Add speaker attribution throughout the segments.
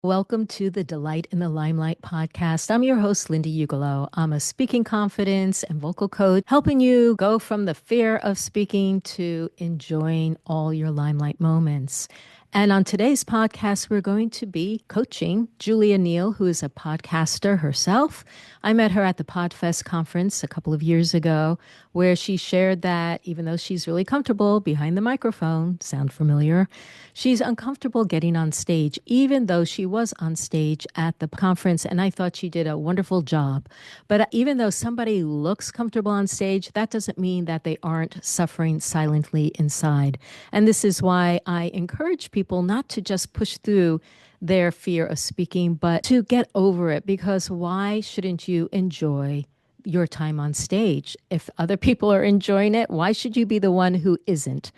Speaker 1: Welcome to the Delight in the Limelight podcast. I'm your host, Linda Ugelow. I'm a speaking confidence and vocal coach, helping you go from the fear of speaking to enjoying all your limelight moments. And on today's podcast, we're going to be coaching Julie Neale, who is a podcaster herself. I met her at the Podfest conference a couple of years ago, where she shared that even though she's really comfortable behind the microphone, sound familiar? She's uncomfortable getting on stage, even though she was on stage at the conference. And I thought she did a wonderful job. But even though somebody looks comfortable on stage, that doesn't mean that they aren't suffering silently inside. And this is why I encourage people not to just push through their fear of speaking, but to get over it. Because why shouldn't you enjoy your time on stage? If other people are enjoying it, why should you be the one who isn't?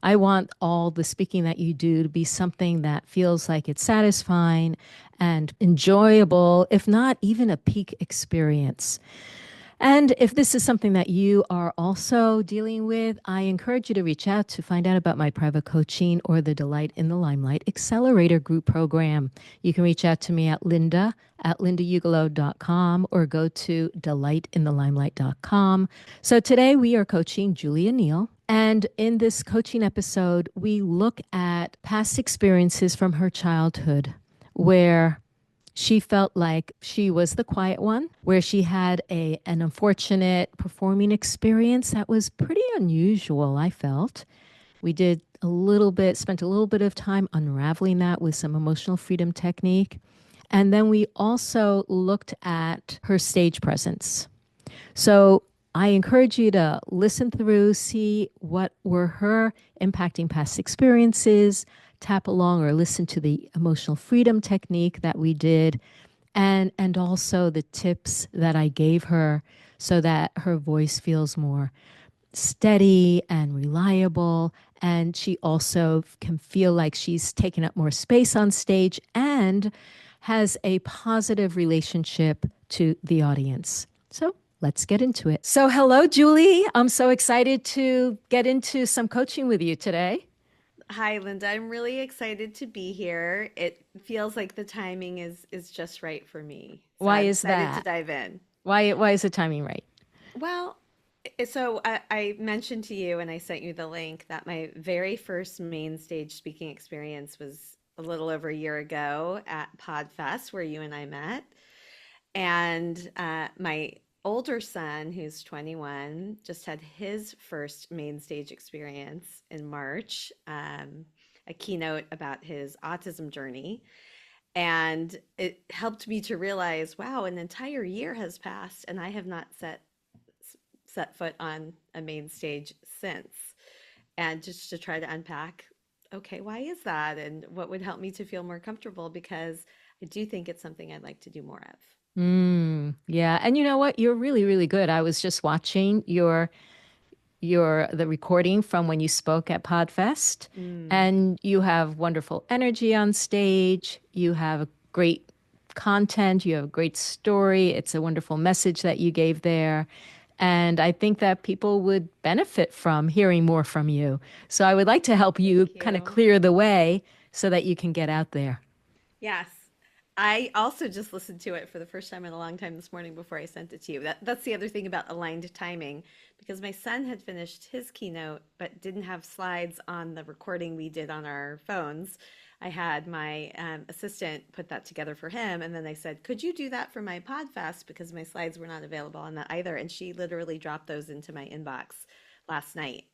Speaker 1: I want all the speaking that you do to be something that feels like it's satisfying and enjoyable, if not even a peak experience. And if this is something that you are also dealing with, I encourage you to reach out to find out about my private coaching or the Delight in the Limelight Accelerator Group Program. You can reach out to me at linda@lindaugelow.com or go to delightinthelimelight.com. So today we are coaching Julie Neale. And in this coaching episode, we look at past experiences from her childhood where she felt like she was the quiet one, where she had an unfortunate performing experience that was pretty unusual, I felt. We did spent a little bit of time unraveling that with some emotional freedom technique. And then we also looked at her stage presence. So I encourage you to listen through, see what were her impacting past experiences, tap along or listen to the emotional freedom technique that we did, and also the tips that I gave her so that her voice feels more steady and reliable. And she also can feel like she's taken up more space on stage and has a positive relationship to the audience. So let's get into it. So, hello, Julie. I'm so excited to get into some coaching with you today.
Speaker 2: Hi, Linda. I'm really excited to be here. It feels like the timing is just right for me. So
Speaker 1: Why
Speaker 2: I'm
Speaker 1: is
Speaker 2: excited to
Speaker 1: that?
Speaker 2: dive in.
Speaker 1: Why is the timing right?
Speaker 2: Well, so I mentioned to you and I sent you the link that my very first main stage speaking experience was a little over a year ago at Podfest, where you and I met. And my older son, who's 21, just had his first main stage experience in March, a keynote about his autism journey. And it helped me to realize, wow, an entire year has passed and I have not set foot on a main stage since. And just to try to unpack, okay, why is that? And what would help me to feel more comfortable? Because I do think it's something I'd like to do more of.
Speaker 1: Yeah. And you know what? You're really, really good. I was just watching the recording from when you spoke at Podfest,
Speaker 2: Mm.
Speaker 1: and you have wonderful energy on stage. You have great content. You have a great story. It's a wonderful message that you gave there. And I think that people would benefit from hearing more from you. So I would like to help you
Speaker 2: Thank
Speaker 1: kind of
Speaker 2: you.
Speaker 1: clear the way so that you can get out there.
Speaker 2: Yes. I also just listened to it for the first time in a long time this morning before I sent it to you. That's the other thing about aligned timing, because my son had finished his keynote but didn't have slides on the recording we did on our phones. I had my assistant put that together for him, and then I said, "Could you do that for my podcast?" Because my slides were not available on that either. And she literally dropped those into my inbox last night.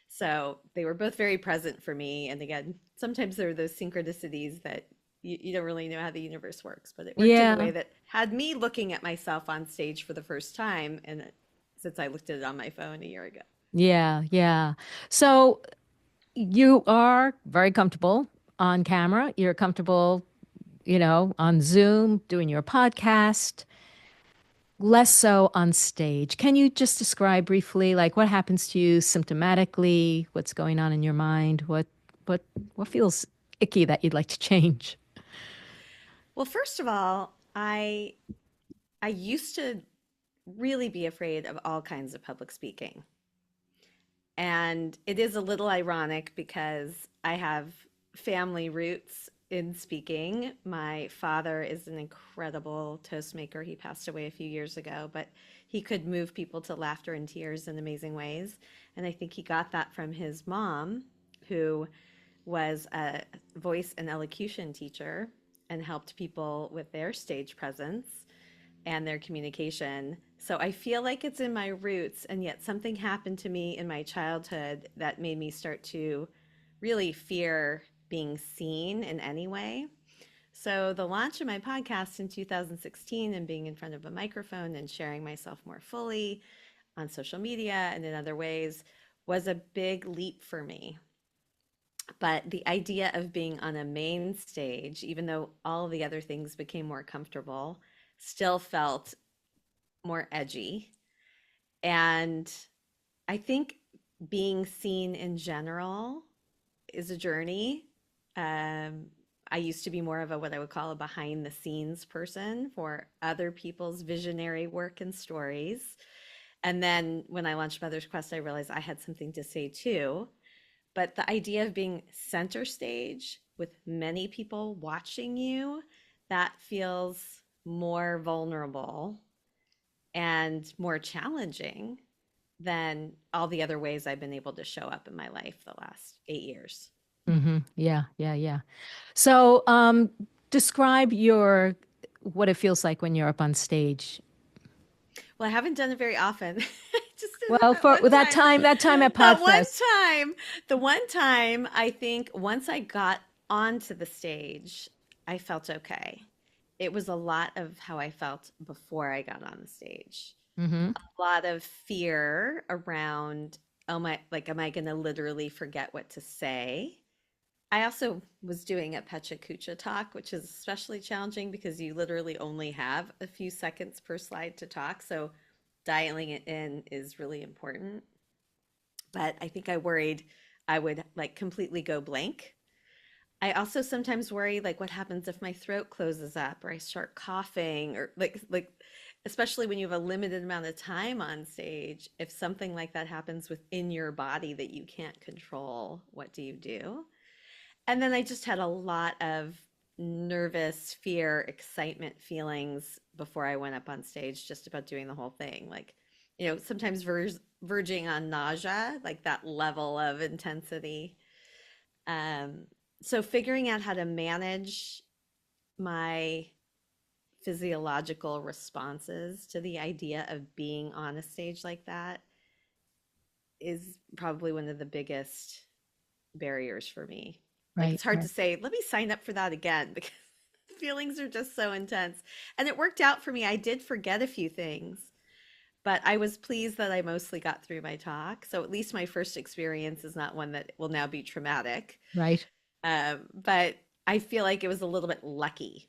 Speaker 2: So they were both very present for me. And again, sometimes there are those synchronicities that you don't really know how the universe works, but it worked in a
Speaker 1: Yeah.
Speaker 2: way that had me looking at myself on stage for the first time. And since I looked at it on my phone a year ago.
Speaker 1: Yeah. Yeah. So you are very comfortable on camera. You're comfortable, on Zoom, doing your podcast, less so on stage. Can you just describe briefly, like what happens to you symptomatically? What's going on in your mind? What, what feels icky that you'd like to change?
Speaker 2: Well, first of all, I used to really be afraid of all kinds of public speaking. And it is a little ironic because I have family roots in speaking. My father is an incredible toast maker. He passed away a few years ago, but he could move people to laughter and tears in amazing ways. And I think he got that from his mom, who was a voice and elocution teacher and helped people with their stage presence and their communication. So I feel like it's in my roots, and yet something happened to me in my childhood that made me start to really fear being seen in any way. So the launch of my podcast in 2016 and being in front of a microphone and sharing myself more fully on social media and in other ways was a big leap for me. But the idea of being on a main stage, even though all of the other things became more comfortable, still felt more edgy. And I think being seen in general is a journey. Um, I used to be more of a what I would call a behind the scenes person for other people's visionary work and stories. And then when I launched Mother's Quest, I realized I had something to say too. But the idea of being center stage with many people watching you, that feels more vulnerable and more challenging than all the other ways I've been able to show up in my life the last 8 years.
Speaker 1: Yeah, yeah, yeah. So, describe your what it feels like when you're up on stage.
Speaker 2: Well, I haven't done it very often. I just did it
Speaker 1: Well,
Speaker 2: that
Speaker 1: for
Speaker 2: one time.
Speaker 1: that time at
Speaker 2: That one
Speaker 1: Podfest.
Speaker 2: time, the one time I think once I got onto the stage, I felt okay. It was a lot of how I felt before I got on the stage.
Speaker 1: Mm-hmm.
Speaker 2: A lot of fear around, oh my, like, am I going to literally forget what to say? I also was doing a Pecha Kucha talk, which is especially challenging because you literally only have a few seconds per slide to talk. So dialing it in is really important. But I think I worried I would like completely go blank. I also sometimes worry like what happens if my throat closes up or I start coughing or like especially when you have a limited amount of time on stage, if something like that happens within your body that you can't control, what do you do? And then I just had a lot of nervous, fear, excitement feelings before I went up on stage, just about doing the whole thing. Like, sometimes verging on nausea, like that level of intensity. Um, so figuring out how to manage my physiological responses to the idea of being on a stage like that is probably one of the biggest barriers for me. Like
Speaker 1: Right,
Speaker 2: it's hard to
Speaker 1: right.
Speaker 2: say, let me sign up for that again because feelings are just so intense. And it worked out for me. I did forget a few things, but I was pleased that I mostly got through my talk. So at least my first experience is not one that will now be traumatic.
Speaker 1: Right.
Speaker 2: But I feel like it was a little bit lucky.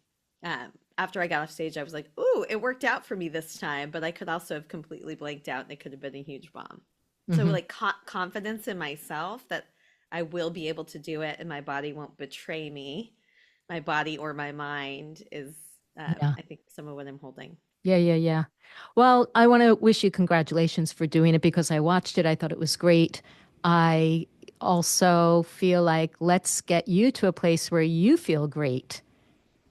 Speaker 2: After I got off stage, I was like, ooh, it worked out for me this time, but I could also have completely blanked out and it could have been a huge bomb. So,
Speaker 1: Mm-hmm.
Speaker 2: like, confidence in myself that I will be able to do it and my body won't betray me, my body or my mind is,
Speaker 1: Yeah.
Speaker 2: I think, some of what I'm holding.
Speaker 1: Yeah, yeah, yeah. Well, I want to wish you congratulations for doing it because I watched it. I thought it was great. I also feel like let's get you to a place where you feel great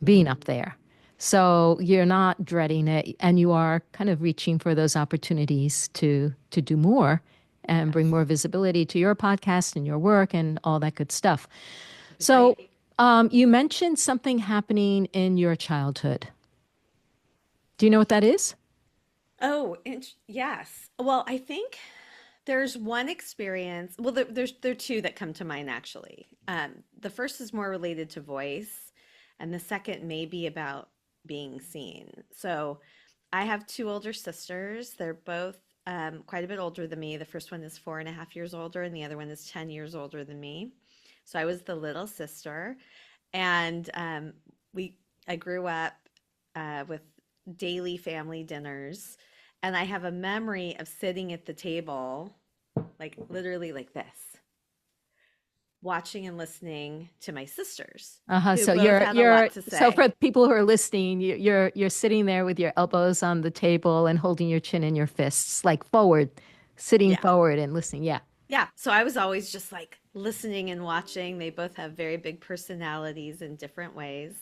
Speaker 1: being up
Speaker 2: Mm,
Speaker 1: there. So you're not dreading it and you are kind of reaching for those opportunities to do more and bring
Speaker 2: yes,
Speaker 1: more visibility to your podcast and your work and all that good stuff.
Speaker 2: that'd be
Speaker 1: So
Speaker 2: great.
Speaker 1: you mentioned something happening in your childhood. Do you know what that is?
Speaker 2: Oh, yes. Well, I think there's one experience. Well, there are two that come to mind actually. The first is more related to voice, and the second may be about being seen. So, I have two older sisters. They're both quite a bit older than me. The first one is 4.5 years older, and the other one is 10 years older than me. So I was the little sister, and we I grew up with daily family dinners, and I have a memory of sitting at the table, like literally like this, watching and listening to my sisters,
Speaker 1: Uh-huh.
Speaker 2: who
Speaker 1: So
Speaker 2: both had a lot to
Speaker 1: so
Speaker 2: say.
Speaker 1: for people who are listening, you're sitting there with your elbows on the table and holding your chin in your fists, like forward, sitting
Speaker 2: Yeah.
Speaker 1: forward and listening. Yeah.
Speaker 2: Yeah, so I was always just like listening and watching. They both have very big personalities in different ways.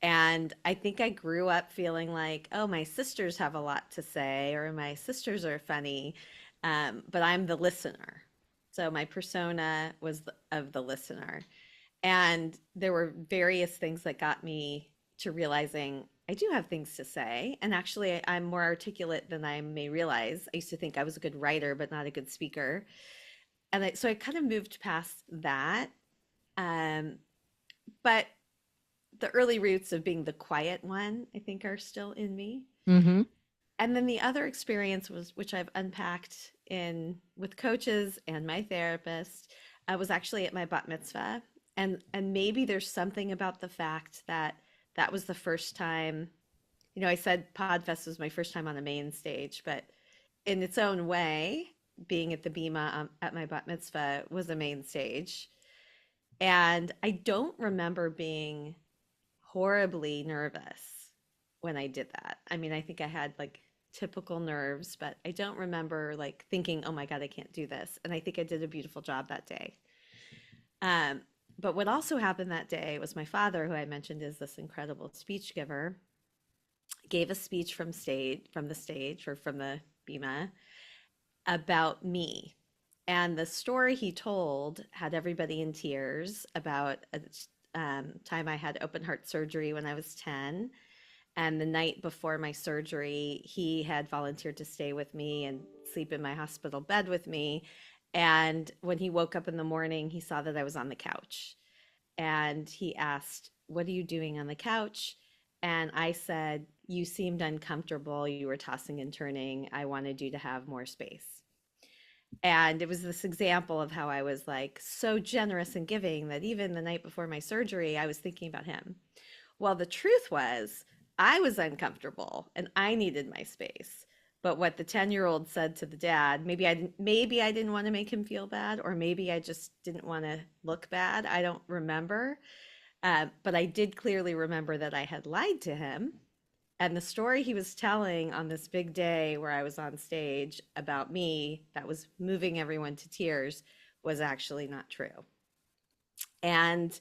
Speaker 2: And I think I grew up feeling like, oh, my sisters have a lot to say, or my sisters are funny, but I'm the listener. So my persona was of the listener. And there were various things that got me to realizing I do have things to say. And actually, I'm more articulate than I may realize. I used to think I was a good writer, but not a good speaker. So I kind of moved past that. Um, but the early roots of being the quiet one, I think, are still in me.
Speaker 1: Mm-hmm.
Speaker 2: And then the other experience was, which I've unpacked in with coaches and my therapist, was actually at my bat mitzvah. And maybe there's something about the fact that that was the first time, I said Podfest was my first time on the main stage, but in its own way, being at the Bima at my bat mitzvah was a main stage. And I don't remember being horribly nervous when I did that. I mean, I think I had like typical nerves, but I don't remember like thinking, oh my God, I can't do this. And I think I did a beautiful job that day. Um, but what also happened that day was my father, who I mentioned is this incredible speech giver, gave a speech from the stage or from the Bima about me. And the story he told had everybody in tears about a time I had open heart surgery when I was 10. And the night before my surgery, he had volunteered to stay with me and sleep in my hospital bed with me. And when he woke up in the morning, he saw that I was on the couch. And he asked, "What are you doing on the couch?" And I said, "You seemed uncomfortable. You were tossing and turning. I wanted you to have more space." And it was this example of how I was like so generous and giving that even the night before my surgery, I was thinking about him. Well, the truth was, I was uncomfortable and I needed my space. But what the 10-year-old said to the dad, maybe I didn't want to make him feel bad, or maybe I just didn't want to look bad. I don't remember. But I did clearly remember that I had lied to him. And the story he was telling on this big day where I was on stage about me, that was moving everyone to tears, was actually not true. And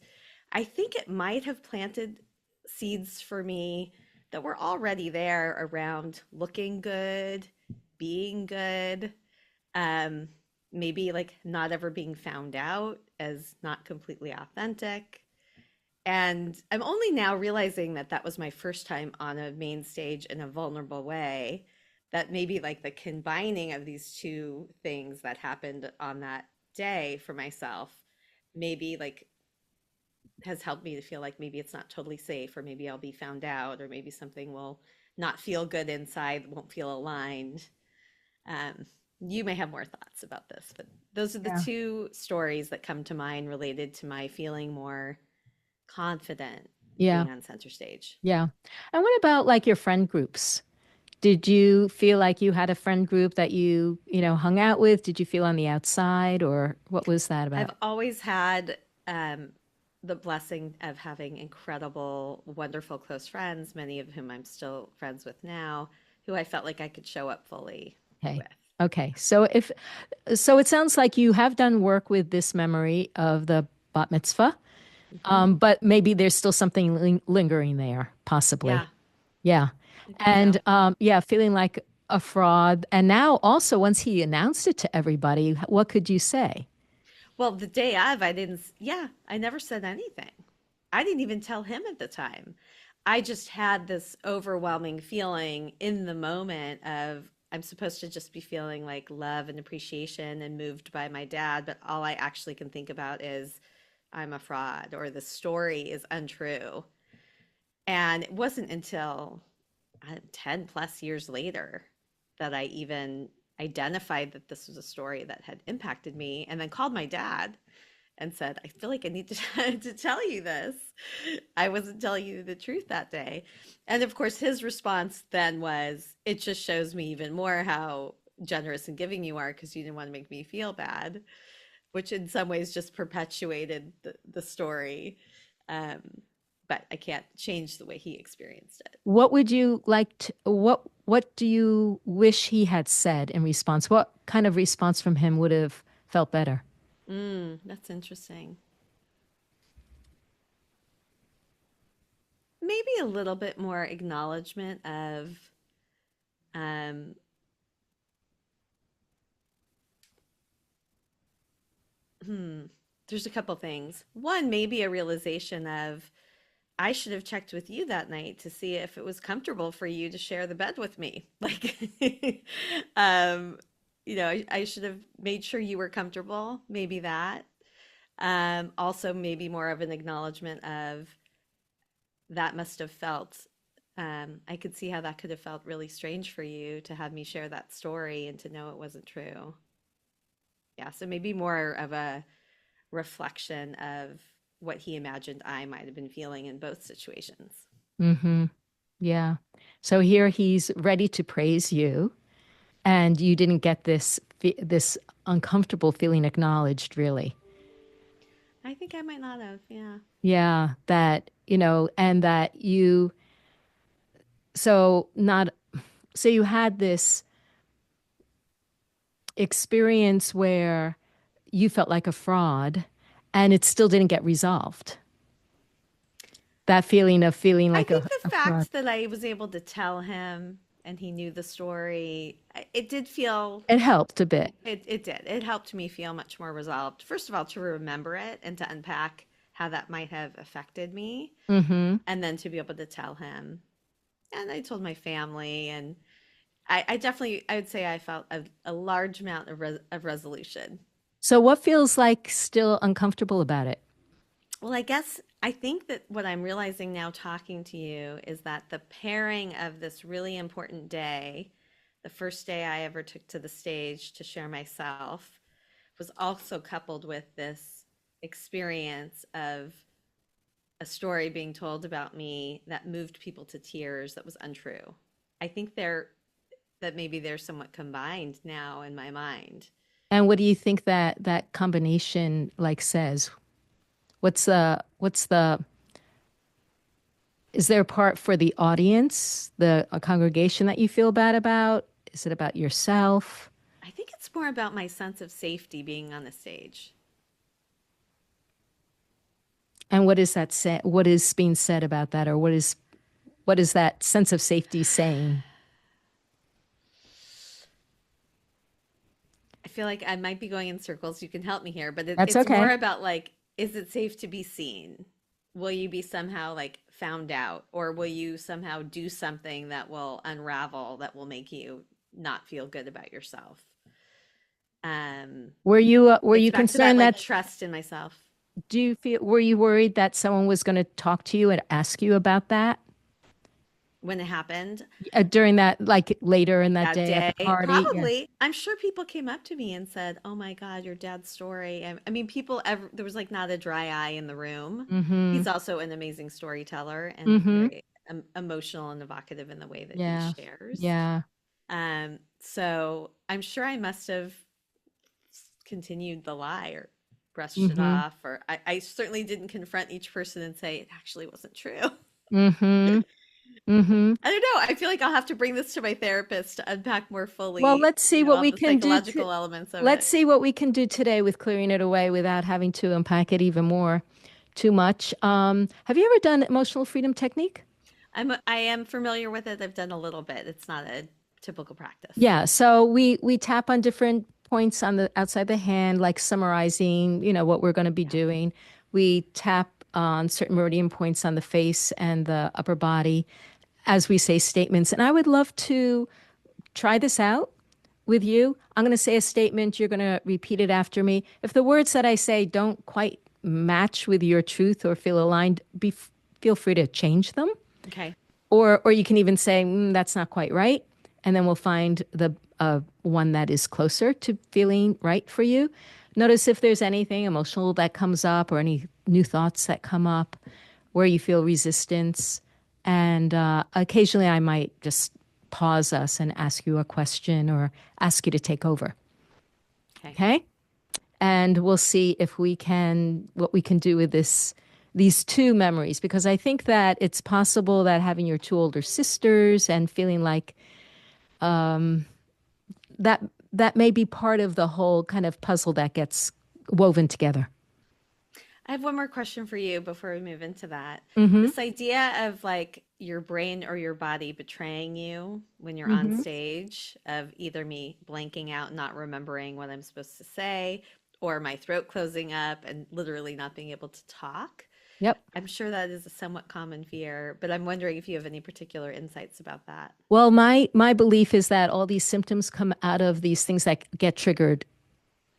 Speaker 2: I think it might have planted seeds for me that were already there around looking good, being good, um, maybe like not ever being found out as not completely authentic. And I'm only now realizing that that was my first time on a main stage in a vulnerable way. That maybe like the combining of these two things that happened on that day for myself, maybe like has helped me to feel like maybe it's not totally safe, or maybe I'll be found out, or maybe something will not feel good inside, won't feel aligned. Um, you may have more thoughts about this, but those are the
Speaker 1: Yeah.
Speaker 2: two stories that come to mind related to my feeling more confident
Speaker 1: Yeah.
Speaker 2: being on center stage.
Speaker 1: Yeah. And what about like your friend groups? Did you feel like you had a friend group that you hung out with? Did you feel on the outside or what was that
Speaker 2: I've
Speaker 1: about?
Speaker 2: always had the blessing of having incredible, wonderful close friends, many of whom I'm still friends with now, who I felt like I could show up fully
Speaker 1: Okay.
Speaker 2: with.
Speaker 1: Okay. So it sounds like you have done work with this memory of the bat mitzvah,
Speaker 2: Hmm.
Speaker 1: but maybe there's still something lingering there,
Speaker 2: Yeah,
Speaker 1: possibly. Yeah.
Speaker 2: I think
Speaker 1: And
Speaker 2: so.
Speaker 1: yeah, feeling like a fraud. And now also, once he announced it to everybody, what could you say?
Speaker 2: Well, the day of, yeah, I never said anything. I didn't even tell him at the time. I just had this overwhelming feeling in the moment of I'm supposed to just be feeling like love and appreciation and moved by my dad, but all I actually can think about is I'm a fraud or the story is untrue. And it wasn't until 10 plus years later that I even identified that this was a story that had impacted me and then called my dad and said, I feel like I need to, to tell you this. I wasn't telling you the truth that day. And of course, his response then was, it just shows me even more how generous and giving you are because you didn't want to make me feel bad, which in some ways just perpetuated the story. Um, but I can't change the way he experienced it.
Speaker 1: What would you like to, what do you wish he had said in response? What kind of response from him would have felt better.
Speaker 2: That's interesting. Maybe a little bit more acknowledgement of um, hmm, there's a couple things. One, maybe a realization of I should have checked with you that night to see if it was comfortable for you to share the bed with me. Like, um, I should have made sure you were comfortable. Maybe that. Also, maybe more of an acknowledgement of that must have felt. I could see how that could have felt really strange for you to have me share that story and to know it wasn't true. Yeah, so maybe more of a reflection of what he imagined I might have been feeling in both situations.
Speaker 1: Mm-hmm. Yeah. So here he's ready to praise you, and you didn't get this uncomfortable feeling acknowledged, really.
Speaker 2: I think I might not have. Yeah.
Speaker 1: Yeah, that, and that you so not so you had this experience where you felt like a fraud and it still didn't get resolved. That feeling of feeling
Speaker 2: I
Speaker 1: like
Speaker 2: think
Speaker 1: a
Speaker 2: the
Speaker 1: fraud.
Speaker 2: fact that I was able to tell him and he knew the story, it did feel,
Speaker 1: It helped a bit.
Speaker 2: it did. It helped me feel much more resolved. First of all, to remember it and to unpack how that might have affected me,
Speaker 1: Mm-hmm.
Speaker 2: and then to be able to tell him. And I told my family, and I definitely, I would say I felt a large amount of resolution.
Speaker 1: So what feels like still uncomfortable about it?
Speaker 2: Well, I guess I think that what I'm realizing now talking to you is that the pairing of this really important day, the first day I ever took to the stage to share myself, was also coupled with this experience of a story being told about me that moved people to tears that was untrue. I think that maybe they're somewhat combined now in my mind.
Speaker 1: And what do you think that combination like says? What's the is there a part for the audience, the a congregation that you feel bad about? Is it about yourself?
Speaker 2: I think it's more about my sense of safety being on the stage.
Speaker 1: And what is that say, what is being said about that, or what is that sense of safety saying?
Speaker 2: I feel like I might be going in circles. You can help me here, but
Speaker 1: That's
Speaker 2: it's more
Speaker 1: okay.
Speaker 2: about like, is it safe to be seen? Will you be somehow like found out, or will you somehow do something that will unravel, that will make you not feel good about yourself? Um,
Speaker 1: Were
Speaker 2: it's
Speaker 1: you
Speaker 2: back to that
Speaker 1: concerned
Speaker 2: like
Speaker 1: that
Speaker 2: trust in myself.
Speaker 1: do you feel were you worried that someone was going to talk to you and ask you about that
Speaker 2: When it happened
Speaker 1: during that, like later in that
Speaker 2: that
Speaker 1: day at
Speaker 2: day,
Speaker 1: the party? Yeah.
Speaker 2: probably, I'm sure people came up to me and said, "Oh my God, your dad's story." I mean, there was like not a dry eye in the room.
Speaker 1: Mm-hmm.
Speaker 2: He's also an amazing storyteller and
Speaker 1: Mm-hmm.
Speaker 2: very emotional and evocative in the way that he
Speaker 1: Yeah.
Speaker 2: shares.
Speaker 1: Yeah.
Speaker 2: So I'm sure I must have continued the lie or brushed it
Speaker 1: Mm-hmm.
Speaker 2: off, or I certainly didn't confront each person and say it actually wasn't true.
Speaker 1: Mm-hmm. Mm-hmm.
Speaker 2: I don't know. I feel like I'll have to bring this to my therapist to unpack more
Speaker 1: Well,
Speaker 2: fully, all the psychological elements of
Speaker 1: let's
Speaker 2: it.
Speaker 1: see what we can do today with clearing it away without having to unpack it even more too much. Have you ever done emotional freedom technique?
Speaker 2: I am familiar with it. I've done a little bit. It's not a typical practice.
Speaker 1: Yeah, so we tap on different points on the outside the hand, like summarizing, what we're going to be
Speaker 2: Yeah.
Speaker 1: doing. We tap on certain meridian points on the face and the upper body as we say statements. And I would love to try this out with you. I'm going to say a statement. You're going to repeat it after me. If the words that I say don't quite match with your truth or feel aligned, feel free to change them.
Speaker 2: Okay.
Speaker 1: Or you can even say, that's not quite right. And then we'll find the one that is closer to feeling right for you. Notice if there's anything emotional that comes up or any new thoughts that come up where you feel resistance. And occasionally I might just pause us and ask you a question or ask you to take over.
Speaker 2: Okay.
Speaker 1: Okay? And we'll see if we can what we can do with these two memories, because I think that it's possible that having your two older sisters and feeling like that that may be part of the whole kind of puzzle that gets woven together.
Speaker 2: I have one more question for you before we move into that.
Speaker 1: Mm-hmm.
Speaker 2: This idea of like your brain or your body betraying you when you're on
Speaker 1: Mm-hmm.
Speaker 2: stage, of either me blanking out, not remembering what I'm supposed to say, or my throat closing up and literally not being able to talk.
Speaker 1: Yep.
Speaker 2: I'm sure that is a somewhat common fear, but I'm wondering if you have any particular insights about that.
Speaker 1: Well, my belief is that all these symptoms come out of these things that get triggered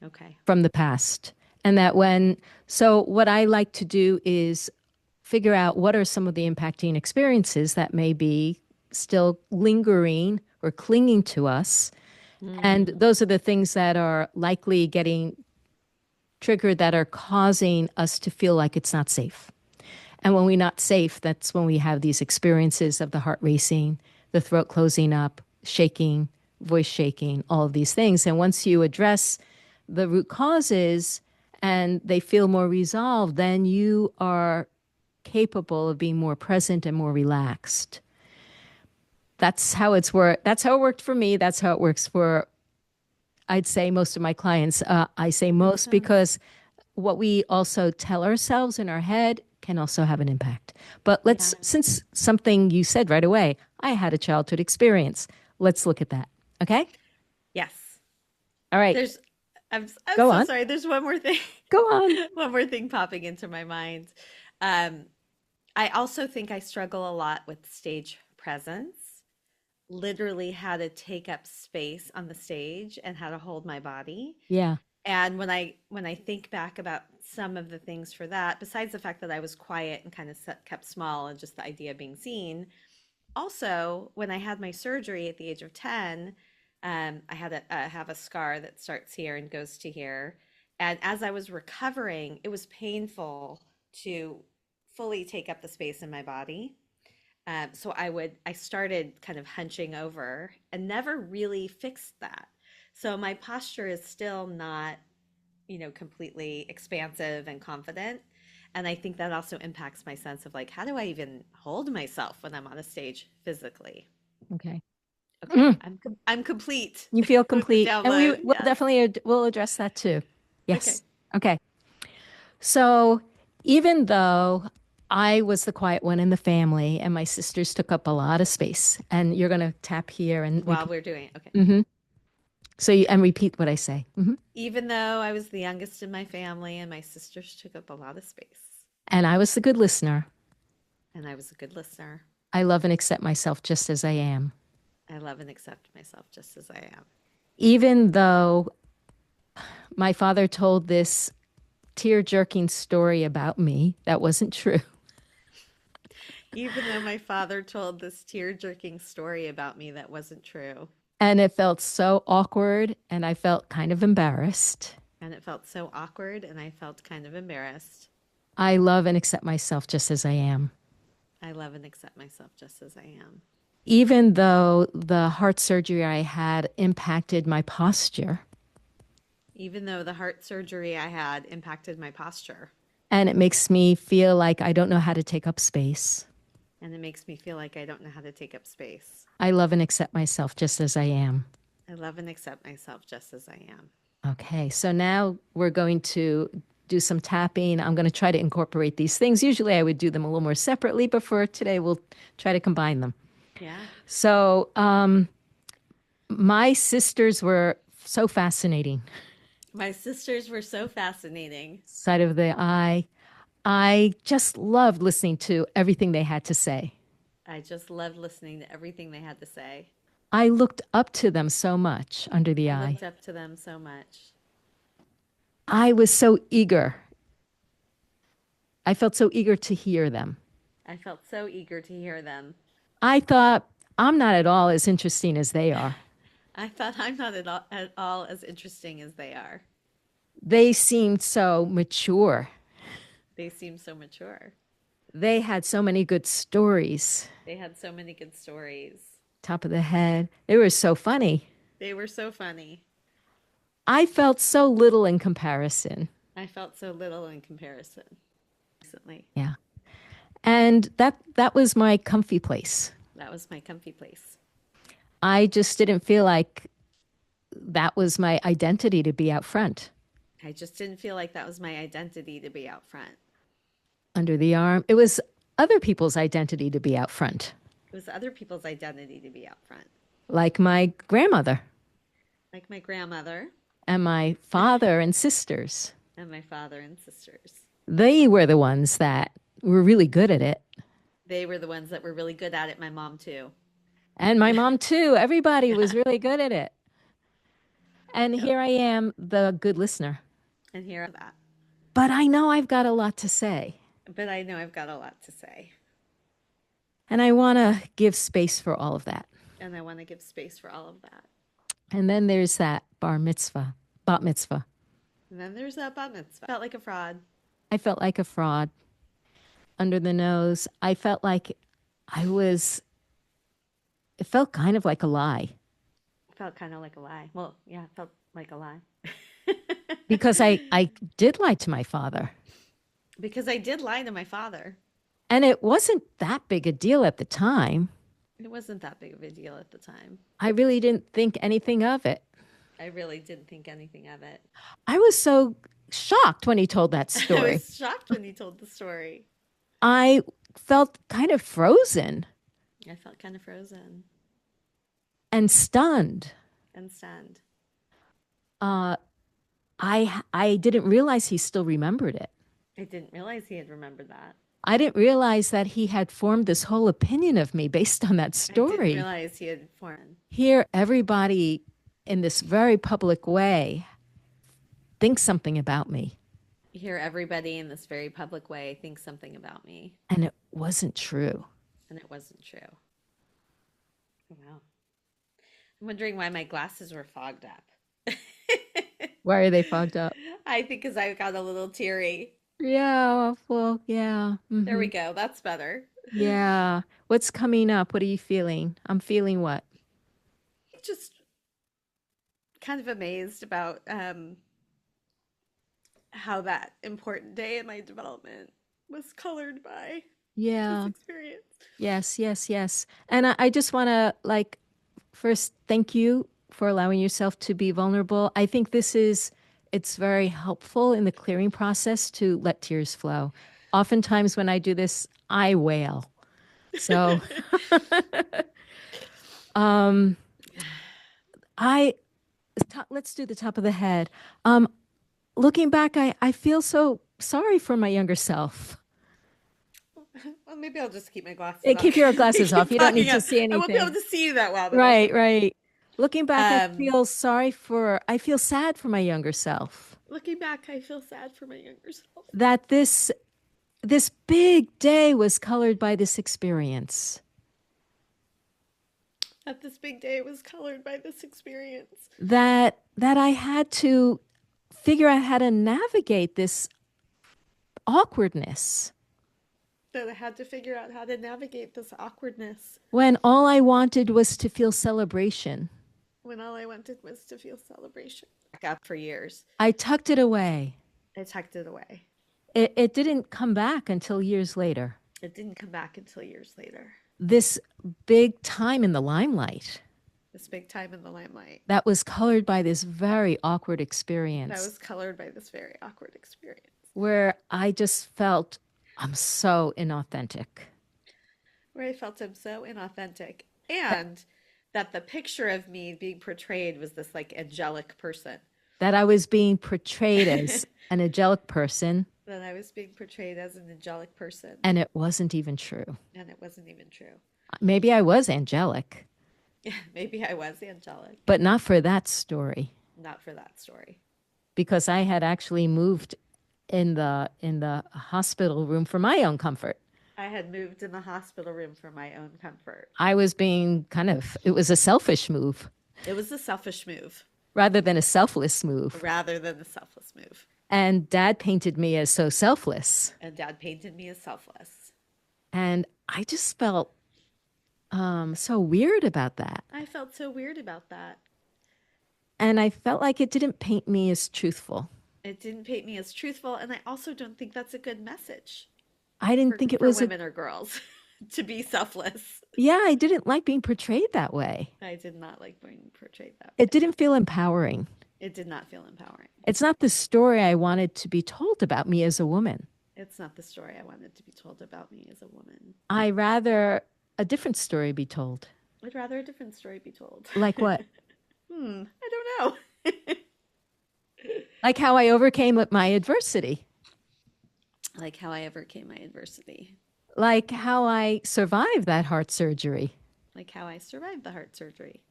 Speaker 2: Okay.
Speaker 1: from the past. And that when, so what I like to do is figure out what are some of the impacting experiences that may be still lingering or clinging to us. And
Speaker 2: Mm,
Speaker 1: those are the things that are likely getting triggered that are causing us to feel like it's not safe. And when we're not safe, that's when we have these experiences of the heart racing, the throat closing up, shaking, voice shaking, all of these things. And once you address the root causes and they feel more resolved, then you are capable of being more present and more relaxed. That's how it's worked. That's how it worked for me. That's how it works for, I'd say, most of my clients. I say
Speaker 2: makes
Speaker 1: most
Speaker 2: sense.
Speaker 1: because what we also tell ourselves in our head can also have an impact. But
Speaker 2: Yeah.
Speaker 1: since something you said right away, I had a childhood experience. Let's look at that. Okay?
Speaker 2: Yes.
Speaker 1: All right.
Speaker 2: There's I'm
Speaker 1: Go
Speaker 2: so
Speaker 1: on.
Speaker 2: sorry. There's one more thing.
Speaker 1: Go on.
Speaker 2: One more thing popping into my mind. Um, I also think I struggle a lot with stage presence, literally how to take up space on the stage and how to hold my body.
Speaker 1: Yeah.
Speaker 2: And when I think back about some of the things for that, besides the fact that I was quiet and kind of kept small and just the idea of being seen, also when I had my surgery at the age of 10, I have a scar that starts here and goes to here. And as I was recovering, it was painful to fully take up the space in my body. So I started kind of hunching over and never really fixed that. So my posture is still not, completely expansive and confident. And I think that also impacts my sense of like, how do I even hold myself when I'm on a stage physically?
Speaker 1: Okay.
Speaker 2: Okay,
Speaker 1: Mm.
Speaker 2: I'm complete
Speaker 1: You feel
Speaker 2: with the
Speaker 1: complete. And we
Speaker 2: download.
Speaker 1: will
Speaker 2: Yes.
Speaker 1: definitely we'll address that too.
Speaker 2: Okay.
Speaker 1: Yes. Okay. So even though I was the quiet one in the family and my sisters took up a lot of space, and you're going to tap here and
Speaker 2: While
Speaker 1: repeat.
Speaker 2: we're doing it. Okay.
Speaker 1: Hmm. So and repeat what I say. Hmm.
Speaker 2: Even though I was the youngest in my family and my sisters took up a lot of space,
Speaker 1: And I was the good listener.
Speaker 2: and I was a good listener,
Speaker 1: I love and accept myself just as I am.
Speaker 2: I love and accept myself just as I am.
Speaker 1: Even though my father told this tear jerking story about me that wasn't true.
Speaker 2: Even though my father told this tear-jerking story about me that wasn't true,
Speaker 1: And it felt so awkward and I felt kind of embarrassed.
Speaker 2: and it felt so awkward, and I felt kind of embarrassed,
Speaker 1: I love and accept myself just as I am.
Speaker 2: I love and accept myself just as I am.
Speaker 1: Even though the heart surgery I had impacted my posture
Speaker 2: Even though the heart surgery I had impacted my posture,
Speaker 1: and it makes me feel like I don't know how to take up space,
Speaker 2: and it makes me feel like I don't know how to take up space,
Speaker 1: I love and accept myself just as I am.
Speaker 2: I love and accept myself just as I am.
Speaker 1: Okay, so now we're going to do some tapping. I'm going to try to incorporate these things. Usually I would do them a little more separately, but for today, we'll try to combine them.
Speaker 2: Yeah.
Speaker 1: So, my sisters were so fascinating.
Speaker 2: My sisters were so fascinating.
Speaker 1: Side of the eye. I just loved listening to everything they had to say.
Speaker 2: I just loved listening to everything they had to say.
Speaker 1: I looked up to them so much under the
Speaker 2: I
Speaker 1: eye.
Speaker 2: looked up to them so much.
Speaker 1: I was so eager. I felt so eager to hear them.
Speaker 2: I felt so eager to hear them.
Speaker 1: I thought, I'm not at all as interesting as they are.
Speaker 2: I thought I'm not at all as interesting as they are.
Speaker 1: They seemed so mature.
Speaker 2: They seem so mature.
Speaker 1: They had so many good stories.
Speaker 2: They had so many good stories.
Speaker 1: Top of the head. They were so funny.
Speaker 2: They were so funny.
Speaker 1: I felt so little in comparison.
Speaker 2: I felt so little in comparison recently.
Speaker 1: Yeah. And that was my comfy place.
Speaker 2: That was my comfy place.
Speaker 1: I just didn't feel like that was my identity to be out front,
Speaker 2: I just didn't feel like that was my identity to be out front.
Speaker 1: under the arm. It was other people's identity to be out front,
Speaker 2: It was other people's identity to be out front,
Speaker 1: like my grandmother
Speaker 2: like my grandmother
Speaker 1: and my father and sisters.
Speaker 2: and my father and sisters.
Speaker 1: They were the ones that were really good at it.
Speaker 2: They were the ones that were really good at it. My mom, too.
Speaker 1: And my mom, too. Everybody was really good at it. And
Speaker 2: Yep.
Speaker 1: here I am, the good listener.
Speaker 2: And here that.
Speaker 1: But I know I've got a lot to say.
Speaker 2: But I know I've got a lot to say.
Speaker 1: And I want to give space for all of that.
Speaker 2: And I want to give space for all of that.
Speaker 1: And then there's that bar mitzvah, bat mitzvah.
Speaker 2: And then there's that bat mitzvah. Felt like a fraud.
Speaker 1: I felt like a fraud under the nose. I felt like I was, it felt kind of like a lie
Speaker 2: Felt kind of like a lie. Well, yeah, it felt like a lie.
Speaker 1: because I did lie to my father.
Speaker 2: Because I did lie to my father.
Speaker 1: And it wasn't that big a deal at the time.
Speaker 2: It wasn't that big of a deal at the time.
Speaker 1: I really didn't think anything of it.
Speaker 2: I really didn't think anything of it.
Speaker 1: I was so shocked when he told that
Speaker 2: I
Speaker 1: story.
Speaker 2: was shocked when he told the story.
Speaker 1: I felt kind of frozen
Speaker 2: I felt kind of frozen
Speaker 1: and stunned.
Speaker 2: and stunned.
Speaker 1: Uh, I didn't realize he still remembered it.
Speaker 2: I didn't realize he had remembered that.
Speaker 1: I didn't realize that he had formed this whole opinion of me based on that
Speaker 2: I didn't
Speaker 1: story.
Speaker 2: realize he had formed.
Speaker 1: Here, everybody in this very public way thinks something about me.
Speaker 2: You hear everybody in this very public way think something about me,
Speaker 1: And it wasn't true.
Speaker 2: and it wasn't true. Oh, wow. I'm wondering why my glasses were fogged up.
Speaker 1: Why are they fogged up?
Speaker 2: I think because I got a little teary.
Speaker 1: Yeah, well, yeah.
Speaker 2: There we
Speaker 1: Hmm.
Speaker 2: go. That's better.
Speaker 1: Yeah. What's coming up? What are you feeling? I'm feeling what?
Speaker 2: Just kind of amazed about how that important day in my development was colored by this
Speaker 1: Yeah.
Speaker 2: experience.
Speaker 1: Yes, yes, yes. And I just want to like first thank you for allowing yourself to be vulnerable. I think it's very helpful in the clearing process to let tears flow. Oftentimes when I do this, I wail. So um, I let's do the top of the head. Looking back, I feel so sorry for my younger self.
Speaker 2: Well, maybe I'll just keep my glasses off.
Speaker 1: Keep your glasses off.
Speaker 2: Keep
Speaker 1: You don't need
Speaker 2: talking
Speaker 1: to
Speaker 2: up.
Speaker 1: see
Speaker 2: I won't be able
Speaker 1: anything.
Speaker 2: to see you that well, but we'll
Speaker 1: Right,
Speaker 2: see.
Speaker 1: right. Looking back,
Speaker 2: Um,
Speaker 1: I feel sad for my younger self.
Speaker 2: Looking back, I feel sad for my younger self.
Speaker 1: That this big day was colored by this experience.
Speaker 2: That this big day was colored by this experience.
Speaker 1: That I had to figure out how to navigate this awkwardness
Speaker 2: That I had to figure out how to navigate this awkwardness
Speaker 1: when all I wanted was to feel celebration.
Speaker 2: when all I wanted was to feel celebration. Back up for years.
Speaker 1: I tucked it away.
Speaker 2: I tucked it away.
Speaker 1: It didn't come back until years later.
Speaker 2: It didn't come back until years later.
Speaker 1: This big time in the limelight
Speaker 2: This big time in the limelight.
Speaker 1: that was colored by this very awkward
Speaker 2: That
Speaker 1: experience
Speaker 2: was colored by this very awkward experience.
Speaker 1: where I just felt I'm so inauthentic.
Speaker 2: Where I felt I'm so inauthentic. And that the picture of me being portrayed was this like angelic person.
Speaker 1: That I was being portrayed as an angelic person,
Speaker 2: That I was being portrayed as an angelic person.
Speaker 1: and it wasn't even true.
Speaker 2: And it wasn't even true.
Speaker 1: Maybe I was angelic,
Speaker 2: Maybe I was angelic.
Speaker 1: but not for that story,
Speaker 2: Not for that story.
Speaker 1: because I had actually moved in the hospital room for my own comfort.
Speaker 2: I had moved in the hospital room for my own comfort.
Speaker 1: I was being it was a selfish move
Speaker 2: It was a selfish move
Speaker 1: rather than a selfless move.
Speaker 2: rather than a selfless move.
Speaker 1: And dad painted me as so selfless.
Speaker 2: And dad painted me as selfless.
Speaker 1: And I just felt so weird about that.
Speaker 2: I felt so weird about that.
Speaker 1: And I felt like it didn't paint me as truthful.
Speaker 2: It didn't paint me as truthful, and I also don't think that's a good message
Speaker 1: I didn't think it
Speaker 2: for
Speaker 1: was
Speaker 2: women or girls. to be selfless.
Speaker 1: Yeah, I didn't like being portrayed that way.
Speaker 2: I did not like being portrayed that
Speaker 1: It
Speaker 2: way.
Speaker 1: didn't feel empowering.
Speaker 2: It did not feel empowering.
Speaker 1: It's not the story I wanted to be told about me as a woman.
Speaker 2: It's not the story I wanted to be told about me as a woman.
Speaker 1: I rather a different story be told.
Speaker 2: I'd rather a different story be told.
Speaker 1: Like what?
Speaker 2: I don't know.
Speaker 1: Like how I overcame my adversity.
Speaker 2: Like how I overcame my adversity.
Speaker 1: Like how I survived that heart surgery.
Speaker 2: Like how I survived the heart surgery.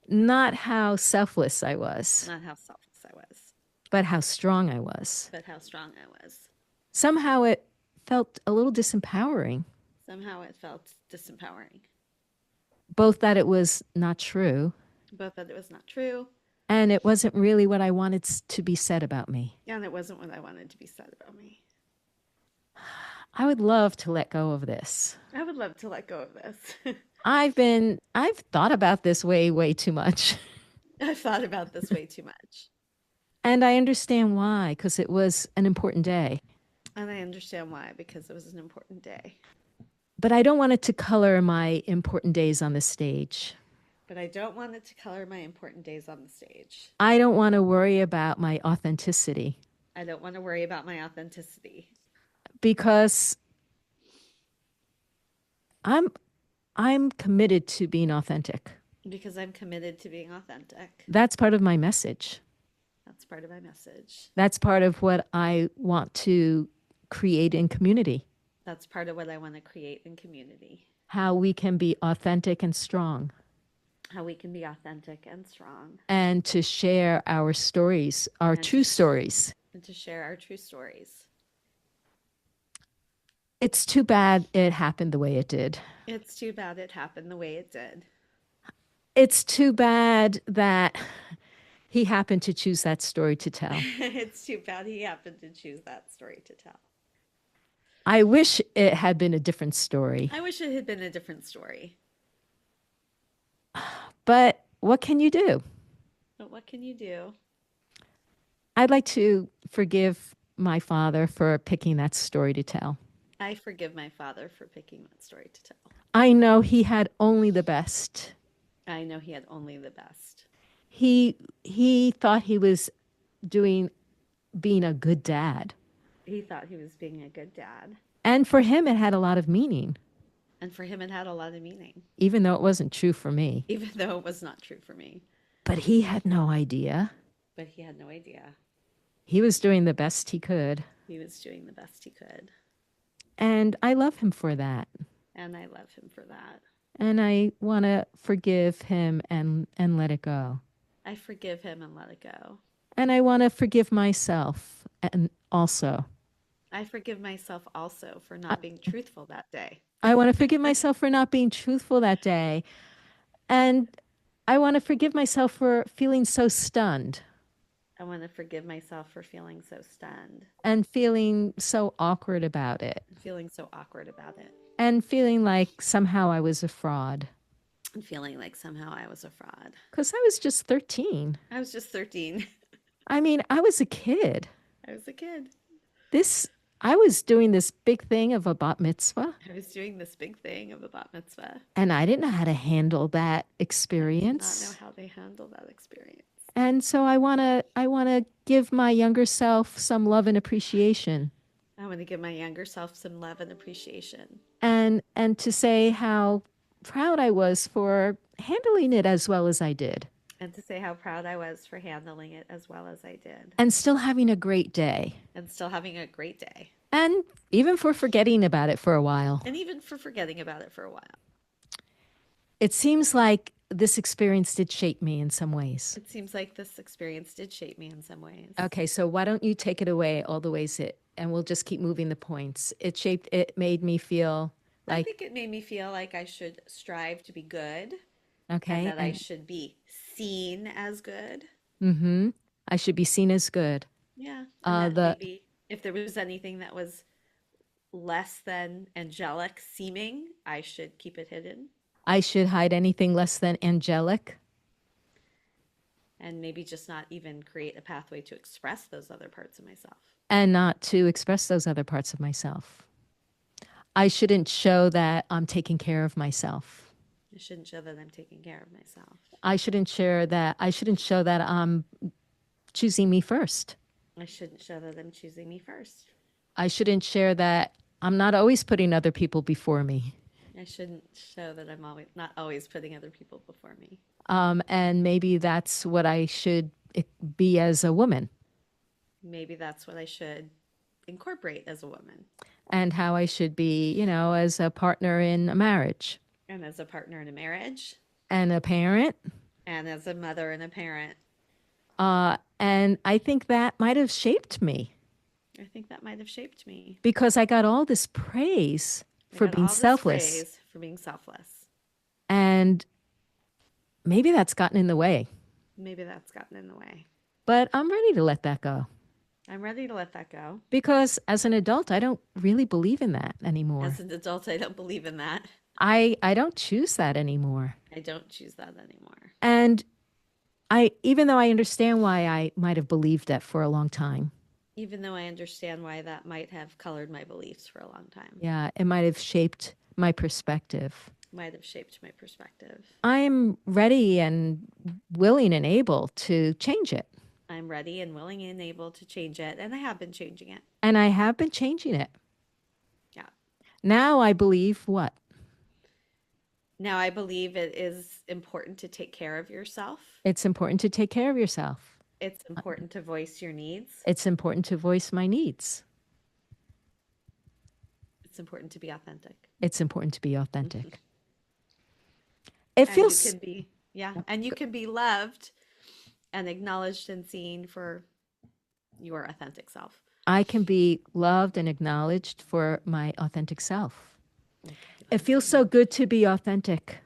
Speaker 1: Not how selfless I was,
Speaker 2: Not how selfless I was,
Speaker 1: but how strong I was.
Speaker 2: but how strong I was.
Speaker 1: Somehow it felt a little disempowering,
Speaker 2: Somehow it felt disempowering.
Speaker 1: both that it was not true
Speaker 2: Both that it was not true,
Speaker 1: and it wasn't really what I wanted to be said about me.
Speaker 2: and it wasn't what I wanted to be said about me.
Speaker 1: I would love to let go of this.
Speaker 2: I would love to let go of this.
Speaker 1: I've thought about this way too much.
Speaker 2: I've thought about this way too much.
Speaker 1: And I understand why, because it was an important day.
Speaker 2: And I understand why, because it was an important day.
Speaker 1: But I don't want it to color my important days on the stage.
Speaker 2: But I don't want it to color my important days on the stage.
Speaker 1: I don't want to worry about my authenticity
Speaker 2: I don't want to worry about my authenticity
Speaker 1: because I'm committed to being authentic.
Speaker 2: because I'm committed to being authentic.
Speaker 1: That's part of my message.
Speaker 2: That's part of my message.
Speaker 1: That's part of what I want to create in community.
Speaker 2: That's part of what I want to create in community.
Speaker 1: How we can be authentic and strong
Speaker 2: How we can be authentic and strong
Speaker 1: and to share our stories, our
Speaker 2: And
Speaker 1: true stories.
Speaker 2: and to share our true stories.
Speaker 1: It's too bad it happened the way it did.
Speaker 2: It's too bad it happened the way it did.
Speaker 1: It's too bad that he happened to choose that story to tell.
Speaker 2: It's too bad he happened to choose that story to tell.
Speaker 1: I wish it had been a different story.
Speaker 2: I wish it had been a different story.
Speaker 1: But what can you do?
Speaker 2: But what can you do?
Speaker 1: I'd like to forgive my father for picking that story to tell.
Speaker 2: I forgive my father for picking that story to tell.
Speaker 1: I know he had only the best.
Speaker 2: I know he had only the best.
Speaker 1: He thought he was being a good dad.
Speaker 2: He thought he was being a good dad.
Speaker 1: And for him it had a lot of meaning,
Speaker 2: And for him, it had a lot of meaning,
Speaker 1: even though it wasn't true for me.
Speaker 2: even though it was not true for me.
Speaker 1: But he had no idea.
Speaker 2: But he had no idea.
Speaker 1: He was doing the best he could.
Speaker 2: He was doing the best he could.
Speaker 1: And I love him for that.
Speaker 2: And I love him for that.
Speaker 1: And I want to forgive him and let it go.
Speaker 2: I forgive him and let it go.
Speaker 1: And I want to forgive myself and also.
Speaker 2: I forgive myself also for not being truthful that day.
Speaker 1: I want to forgive myself for not being truthful that day. And I want to forgive myself for feeling so stunned
Speaker 2: I want to forgive myself for feeling so stunned,
Speaker 1: and feeling so awkward about it
Speaker 2: feeling so awkward about it,
Speaker 1: and feeling like somehow I was a fraud.
Speaker 2: and feeling like somehow I was a fraud.
Speaker 1: Because I was just 13.
Speaker 2: I was just 13.
Speaker 1: I mean, I was a kid.
Speaker 2: I was a kid.
Speaker 1: I was doing this big thing of a bat mitzvah,
Speaker 2: I was doing this big thing of a bat mitzvah.
Speaker 1: and I didn't know how to handle that
Speaker 2: I did not know
Speaker 1: experience.
Speaker 2: how they handle that experience.
Speaker 1: And so I want to give my younger self some love and appreciation,
Speaker 2: I want to give my younger self some love and appreciation,
Speaker 1: and to say how proud I was for handling it as well as I did
Speaker 2: and to say how proud I was for handling it as well as I did,
Speaker 1: and still having a great day.
Speaker 2: and still having a great day,
Speaker 1: And even for forgetting about it for a while.
Speaker 2: and even for forgetting about it for a while.
Speaker 1: It seems like this experience did shape me in some ways.
Speaker 2: It seems like this experience did shape me in some ways.
Speaker 1: Okay, so why don't you take it away all the ways and we'll just keep moving the points. It made me feel
Speaker 2: I
Speaker 1: like,
Speaker 2: think it made me feel like I should strive to be good and
Speaker 1: okay,
Speaker 2: that I should be seen as good.
Speaker 1: I should be seen as good.
Speaker 2: Yeah. And that
Speaker 1: The
Speaker 2: maybe if there was anything that was less than angelic seeming, I should keep it hidden
Speaker 1: I should hide anything less than angelic.
Speaker 2: and maybe just not even create a pathway to express those other parts of myself.
Speaker 1: And not to express those other parts of myself. I shouldn't show that I'm taking care of myself.
Speaker 2: I shouldn't show that I'm taking care of myself.
Speaker 1: I shouldn't show that I'm choosing me first.
Speaker 2: I shouldn't show that I'm choosing me first.
Speaker 1: I shouldn't share that I'm not always putting other people before me.
Speaker 2: I shouldn't show that I'm always not always putting other people before me.
Speaker 1: And maybe that's what I should be as a woman
Speaker 2: Maybe that's what I should incorporate as a woman
Speaker 1: and how I should be, as a partner in a marriage
Speaker 2: and as a partner in a marriage
Speaker 1: and a parent.
Speaker 2: and as a mother and a parent.
Speaker 1: And I think that might have shaped me
Speaker 2: I think that might have shaped me.
Speaker 1: because I got all this praise
Speaker 2: I
Speaker 1: for
Speaker 2: got
Speaker 1: being
Speaker 2: all this
Speaker 1: selfless.
Speaker 2: praise for being selfless.
Speaker 1: And maybe that's gotten in the way,
Speaker 2: Maybe that's gotten in the way.
Speaker 1: but I'm ready to let that go
Speaker 2: I'm ready to let that go.
Speaker 1: because as an adult, I don't really believe in that
Speaker 2: As
Speaker 1: anymore.
Speaker 2: an adult, I don't believe in that.
Speaker 1: I don't choose that anymore.
Speaker 2: I don't choose that anymore.
Speaker 1: And even though I understand why I might have believed that for a long time,
Speaker 2: Even though I understand why that might have colored my beliefs for a long time,
Speaker 1: yeah, it might have shaped my perspective.
Speaker 2: might have shaped my perspective.
Speaker 1: I am ready and willing and able to change it.
Speaker 2: I'm ready and willing and able to change it, and I have been changing it.
Speaker 1: And I have been changing it.
Speaker 2: Yeah.
Speaker 1: Now I believe what?
Speaker 2: Now I believe it is important to take care of yourself.
Speaker 1: It's important to take care of yourself.
Speaker 2: It's important to voice your needs.
Speaker 1: It's important to voice my needs.
Speaker 2: It's important to be authentic.
Speaker 1: It's important to be authentic. It
Speaker 2: And you
Speaker 1: feels,
Speaker 2: can be, yeah, and you can be loved and acknowledged and seen for your authentic self.
Speaker 1: I can be loved and acknowledged for my authentic self. It feels so good to be authentic.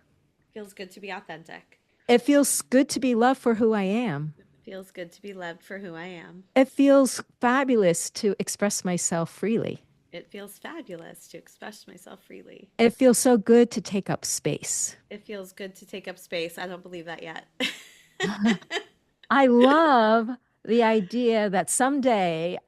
Speaker 2: Feels good to be authentic.
Speaker 1: It feels good to be loved for who I am.
Speaker 2: Feels good to be loved for who I am.
Speaker 1: It feels fabulous to express myself freely.
Speaker 2: It feels fabulous to express myself freely.
Speaker 1: It feels so good to take up space.
Speaker 2: It feels good to take up space. I don't believe that yet.
Speaker 1: I love the idea that someday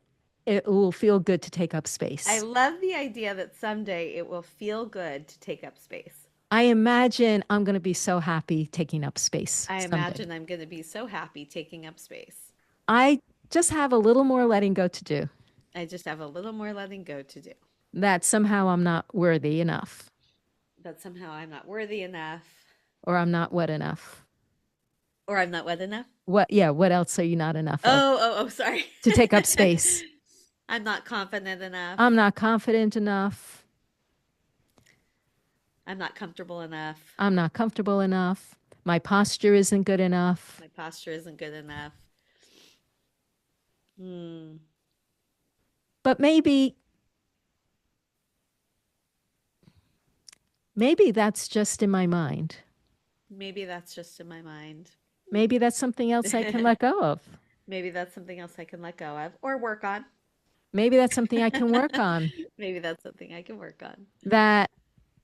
Speaker 1: it will feel good to take up
Speaker 2: I
Speaker 1: space.
Speaker 2: love the idea that someday it will feel good to take up space.
Speaker 1: I imagine I'm going to be so happy taking up space
Speaker 2: I
Speaker 1: someday.
Speaker 2: imagine I'm going to be so happy taking up space.
Speaker 1: I just have a little more letting go to do.
Speaker 2: I just have a little more letting go to do.
Speaker 1: That somehow I'm not worthy enough,
Speaker 2: That somehow I'm not worthy enough,
Speaker 1: or I'm not wet enough.
Speaker 2: or I'm not wet enough.
Speaker 1: What else are you not enough of
Speaker 2: Oh, sorry.
Speaker 1: to take up space?
Speaker 2: I'm not confident enough.
Speaker 1: I'm not confident enough.
Speaker 2: I'm not comfortable enough.
Speaker 1: I'm not comfortable enough. My posture isn't good enough.
Speaker 2: My posture isn't good enough. Hmm.
Speaker 1: But maybe that's just in my mind.
Speaker 2: Maybe that's just in my mind.
Speaker 1: Maybe that's something else I can let go of.
Speaker 2: Maybe that's something else I can let go of or work on.
Speaker 1: Maybe that's something I can work on.
Speaker 2: Maybe that's something I can work on.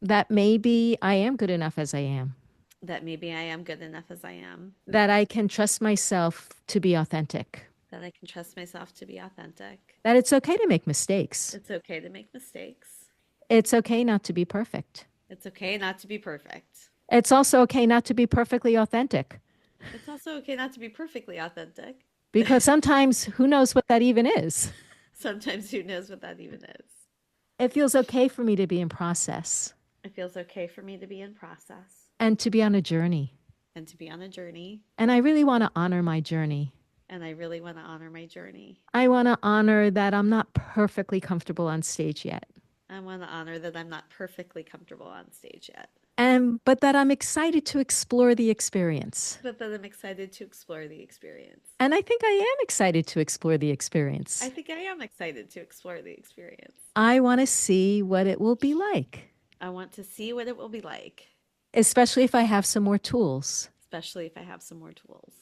Speaker 1: That maybe I am good enough as I am.
Speaker 2: That maybe I am good enough as I am.
Speaker 1: That I can trust myself to be authentic.
Speaker 2: That I can trust myself to be authentic.
Speaker 1: That it's okay to make mistakes.
Speaker 2: It's okay to make mistakes.
Speaker 1: It's okay not to be perfect.
Speaker 2: It's okay not to be perfect.
Speaker 1: It's also okay not to be perfectly authentic.
Speaker 2: It's also okay not to be perfectly authentic.
Speaker 1: Because sometimes who knows what that even is?
Speaker 2: Sometimes who knows what that even is?
Speaker 1: It feels okay for me to be in process
Speaker 2: It feels okay for me to be in process
Speaker 1: and to be on a journey.
Speaker 2: and to be on a journey.
Speaker 1: And I really want to honor my journey.
Speaker 2: And I really want to honor my journey.
Speaker 1: I want to honor that I'm not perfectly comfortable on stage yet.
Speaker 2: I want to honor that I'm not perfectly comfortable on stage yet,
Speaker 1: But that I'm excited to explore the experience.
Speaker 2: but that I'm excited to explore the experience.
Speaker 1: And I think I am excited to explore the experience.
Speaker 2: I think I am excited to explore the experience.
Speaker 1: I want to see what it will be like,
Speaker 2: I want to see what it will be like,
Speaker 1: especially if I have some more tools.
Speaker 2: especially if I have some more tools.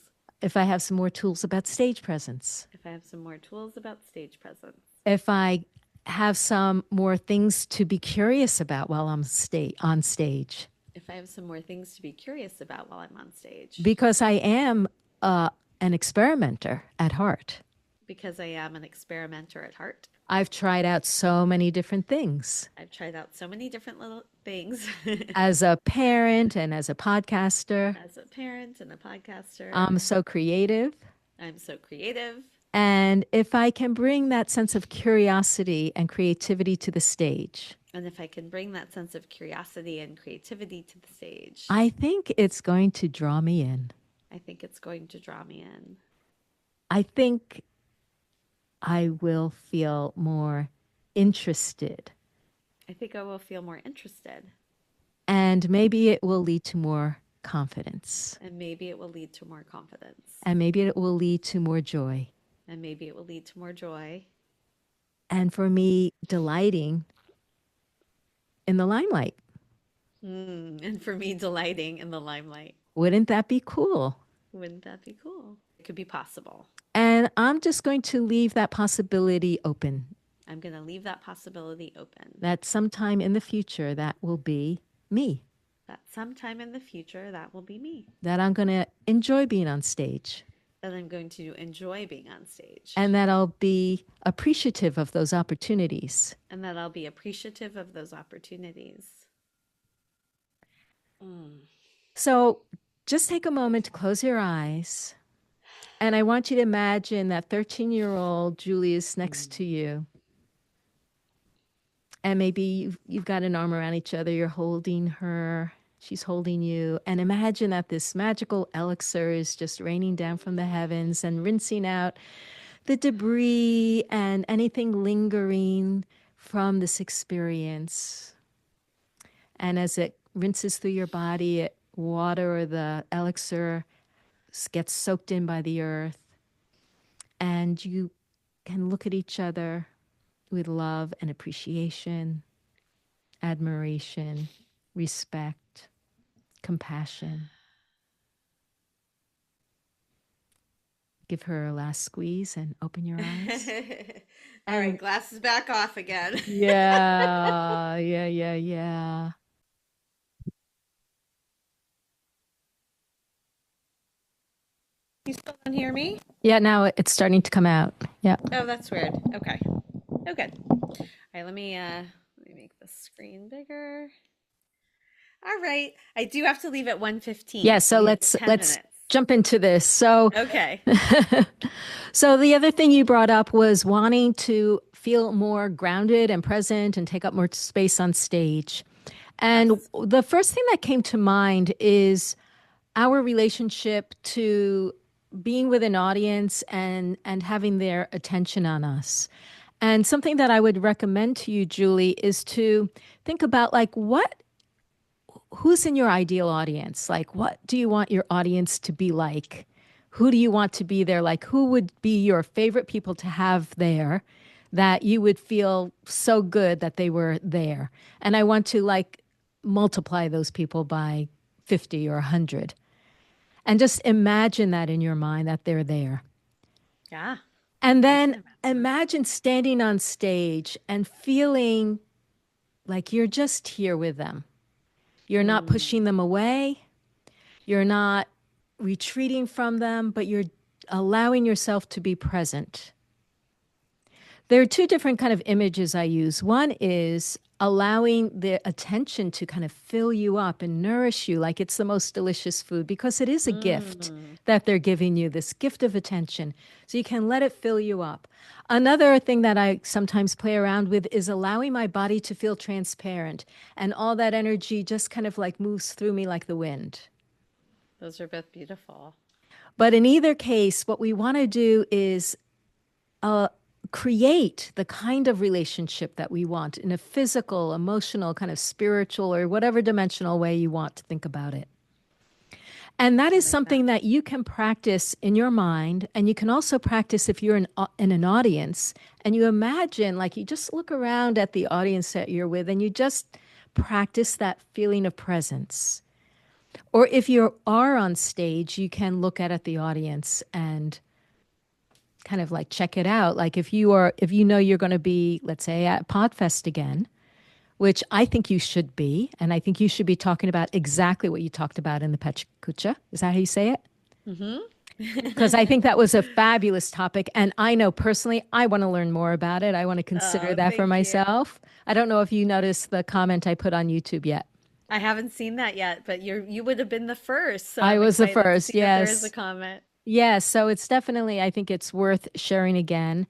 Speaker 1: If I have some more tools about stage presence.
Speaker 2: If I have some more tools about stage presence.
Speaker 1: If I have some more things to be curious about while I'm on stage.
Speaker 2: If I have some more things to be curious about while I'm on stage.
Speaker 1: Because I am an experimenter at heart.
Speaker 2: Because I am an experimenter at heart.
Speaker 1: I've tried out so many different things
Speaker 2: I've tried out so many different little things
Speaker 1: as a parent and as a podcaster.
Speaker 2: as a parent and a podcaster.
Speaker 1: I'm so creative.
Speaker 2: I'm so creative.
Speaker 1: And if I can bring that sense of curiosity and creativity to the stage,
Speaker 2: And if I can bring that sense of curiosity and creativity to the stage,
Speaker 1: I think it's going to draw me in.
Speaker 2: I think it's going to draw me in.
Speaker 1: I think I will feel more interested.
Speaker 2: I think I will feel more interested.
Speaker 1: And maybe it will lead to more confidence.
Speaker 2: And maybe it will lead to more confidence.
Speaker 1: And maybe it will lead to more joy.
Speaker 2: And maybe it will lead to more joy.
Speaker 1: And for me, delighting in the limelight.
Speaker 2: And for me, delighting in the limelight.
Speaker 1: Wouldn't that be cool?
Speaker 2: Wouldn't that be cool? It could be possible.
Speaker 1: And I'm just going to leave that possibility open.
Speaker 2: I'm going to leave that possibility open.
Speaker 1: That sometime in the future, that will be me.
Speaker 2: That sometime in the future, that will be me.
Speaker 1: That I'm going to enjoy being on stage.
Speaker 2: That I'm going to enjoy being on stage.
Speaker 1: And that I'll be appreciative of those opportunities.
Speaker 2: And that I'll be appreciative of those opportunities.
Speaker 1: So just take a moment to close your eyes. And I want you to imagine that 13-year-old Julie is next to you. And maybe you've got an arm around each other. You're holding her. She's holding you. And imagine that this magical elixir is just raining down from the heavens and rinsing out the debris and anything lingering from this experience. And as it rinses through your body, water or the elixir gets soaked in by the earth. And you can look at each other with love and appreciation, admiration, respect, compassion. Give her a last squeeze and open your eyes.
Speaker 2: All right, glasses back off again.
Speaker 1: Yeah.
Speaker 2: You still don't hear me?
Speaker 1: Yeah, now it's starting to come out. Yeah.
Speaker 2: Oh, that's weird. Okay. Oh, good. All right, let me make the screen bigger. All right. I do have to leave at 1:15.
Speaker 1: Yeah, so let's jump into this. So
Speaker 2: okay.
Speaker 1: So the other thing you brought up was wanting to feel more grounded and present and take up more space on stage. And
Speaker 2: Yes.
Speaker 1: the first thing that came to mind is our relationship to being with an audience and having their attention on us. And something that I would recommend to you, Julie, is to think about like who's in your ideal audience? Like, what do you want your audience to be like? Who do you want to be there? Like, who would be your favorite people to have there that you would feel so good that they were there? And I want to like multiply those people by 50 or 100. And just imagine that in your mind that they're there.
Speaker 2: Yeah.
Speaker 1: And then imagine standing on stage and feeling like you're just here with them. You're not pushing them away. You're not retreating from them, but you're allowing yourself to be present. There are two different kind of images I use. One is allowing the attention to kind of fill you up and nourish you like it's the most delicious food, because it is a gift that they're giving you, this gift of attention. So you can let it fill you up. Another thing that I sometimes play around with is allowing my body to feel transparent, and all that energy just kind of like moves through me like the wind.
Speaker 2: Those are both beautiful.
Speaker 1: But in either case, what we want to do is create the kind of relationship that we want in a physical, emotional, kind of spiritual, or whatever dimensional way you want to think about it. And that is something that you can practice in your mind. And you can also practice if you're in an audience and you imagine, like you just look around at the audience that you're with and you just practice that feeling of presence. Or if you are on stage, you can look at the audience and kind of like check it out. Like if you know you're going to be, let's say, at Podfest again, which I think you should be, and I think you should be talking about exactly what you talked about in the Pechakucha. Is that how you say it?
Speaker 2: Mm-hmm.
Speaker 1: because I think that was a fabulous topic. And I know personally, I want to learn more about it. I want to consider
Speaker 2: Oh,
Speaker 1: that for
Speaker 2: thank you.
Speaker 1: myself. I don't know if you noticed the comment I put on YouTube yet.
Speaker 2: I haven't seen that yet, but you would have been the first, so
Speaker 1: I
Speaker 2: I'm
Speaker 1: was the
Speaker 2: excited to
Speaker 1: first.
Speaker 2: see that there is a
Speaker 1: Yes.
Speaker 2: comment.
Speaker 1: Yes. So it's definitely, I think it's worth sharing again.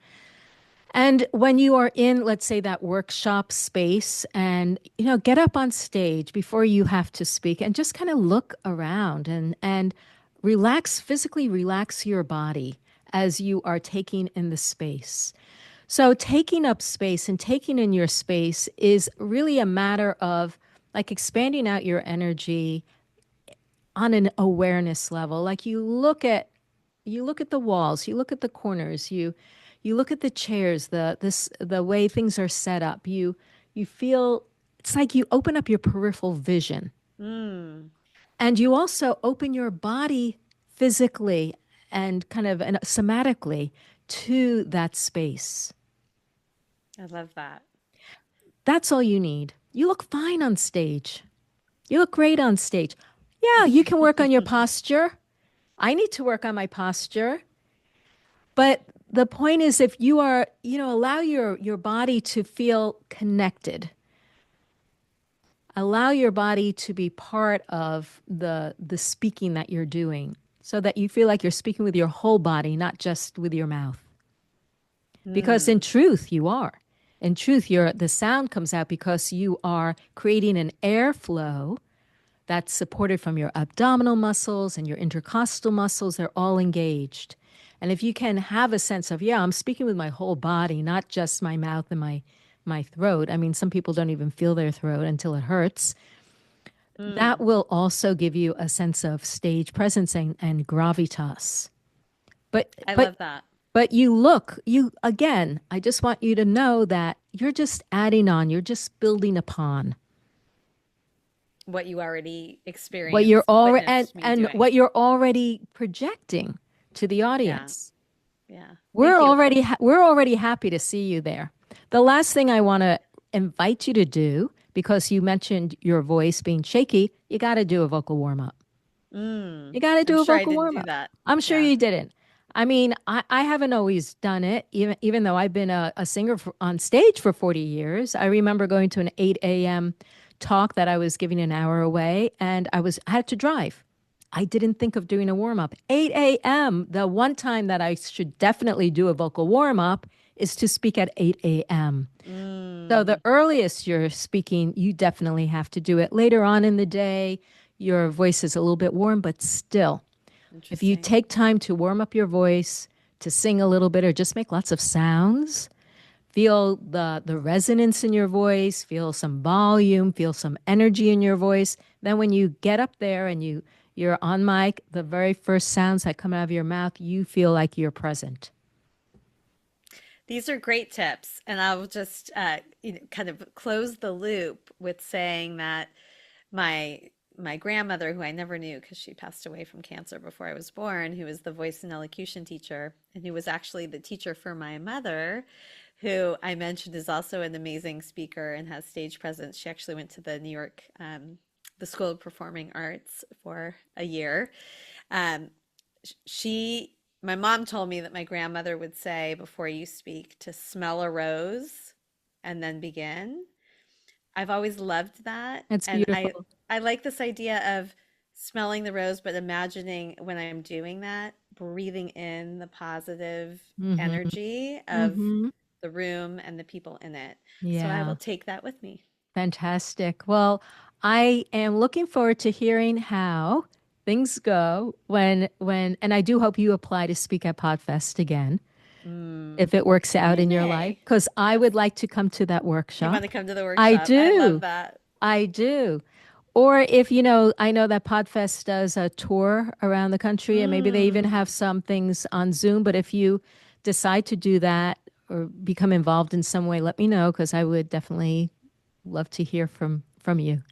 Speaker 1: And when you are in, let's say, that workshop space and, get up on stage before you have to speak and just kind of look around and relax, physically relax your body as you are taking in the space. So taking up space and taking in your space is really a matter of like expanding out your energy on an awareness level. Like you look at the walls, you look at the corners, you look at the chairs, the way things are set up. You feel it's like you open up your peripheral vision.
Speaker 2: Mm,
Speaker 1: And you also open your body physically and kind of and somatically to that space.
Speaker 2: I love that.
Speaker 1: That's all you need. You look fine on stage. You look great on stage. Yeah, you can work on your posture. I need to work on my posture. But the point is if you are, allow your body to feel connected. Allow your body to be part of the speaking that you're doing so that you feel like you're speaking with your whole body, not just with your mouth. Because in
Speaker 2: Mm,
Speaker 1: truth, you are. In truth, the sound comes out because you are creating an airflow that's supported from your abdominal muscles and your intercostal muscles. They're all engaged. And if you can have a sense of, yeah, I'm speaking with my whole body, not just my mouth and my throat. I mean, some people don't even feel their throat until it hurts. That
Speaker 2: mm.
Speaker 1: will also give you a sense of stage presence and gravitas. But
Speaker 2: I
Speaker 1: but
Speaker 2: love that.
Speaker 1: but you again, I just want you to know that you're just adding on, you're just building upon
Speaker 2: What you already
Speaker 1: what you're
Speaker 2: experienced,
Speaker 1: already
Speaker 2: witnessed me
Speaker 1: and
Speaker 2: doing.
Speaker 1: what you're already projecting to the
Speaker 2: Yeah,
Speaker 1: audience.
Speaker 2: yeah.
Speaker 1: We're
Speaker 2: Thank you.
Speaker 1: already we're already happy to see you there. The last thing I want to invite you to do, because you mentioned your voice being shaky, you got to do a vocal warm up.
Speaker 2: Mm.
Speaker 1: You got to
Speaker 2: I'm
Speaker 1: do a
Speaker 2: sure I
Speaker 1: vocal
Speaker 2: didn't
Speaker 1: warm
Speaker 2: do
Speaker 1: up.
Speaker 2: that.
Speaker 1: I'm sure
Speaker 2: Yeah.
Speaker 1: you didn't. I mean, I haven't always done it, even though I've been a singer on stage for 40 years. I remember going to an 8 a.m. talk that I was giving an hour away, and I had to drive. I didn't think of doing a warm up. 8 a.m. The one time that I should definitely do a vocal warm up is to speak at 8 a.m. So the
Speaker 2: Mm.
Speaker 1: earliest you're speaking, you definitely have to do it. Later on in the day, your voice is a little bit warm, but still, if you
Speaker 2: Interesting.
Speaker 1: take time to warm up your voice, to sing a little bit or just make lots of sounds, feel the resonance in your voice, feel some volume, feel some energy in your voice, then when you get up there and you're on mic, the very first sounds that come out of your mouth, you feel like you're present.
Speaker 2: These are great tips, and I'll just kind of close the loop with saying that my my grandmother, who I never knew because she passed away from cancer before I was born, who was the voice and elocution teacher, and who was actually the teacher for my mother, who I mentioned is also an amazing speaker and has stage presence. She actually went to the New York, the School of Performing Arts for a year. Um, she My mom told me that my grandmother would say before you speak to smell a rose and then begin. I've always loved that.
Speaker 1: It's
Speaker 2: And
Speaker 1: beautiful.
Speaker 2: I like this idea of smelling the rose, but imagining when I'm doing that, breathing in the positive
Speaker 1: Mm-hmm.
Speaker 2: energy of
Speaker 1: Mm-hmm.
Speaker 2: the room and the people in it. So I will
Speaker 1: Yeah.
Speaker 2: take that with me.
Speaker 1: Fantastic. Well, I am looking forward to hearing how things go and I do hope you apply to speak at Podfest again
Speaker 2: Mm,
Speaker 1: if it works out
Speaker 2: I
Speaker 1: in your life,
Speaker 2: may.
Speaker 1: because I
Speaker 2: Yes.
Speaker 1: would like to come to that
Speaker 2: You want to
Speaker 1: workshop.
Speaker 2: come to the
Speaker 1: I
Speaker 2: workshop? I love
Speaker 1: do.
Speaker 2: that.
Speaker 1: I do. Or if, I know that Podfest does a tour around the country and maybe they even
Speaker 2: Mm.
Speaker 1: have some things on Zoom. But if you decide to do that or become involved in some way, let me know because I would definitely love to hear from you.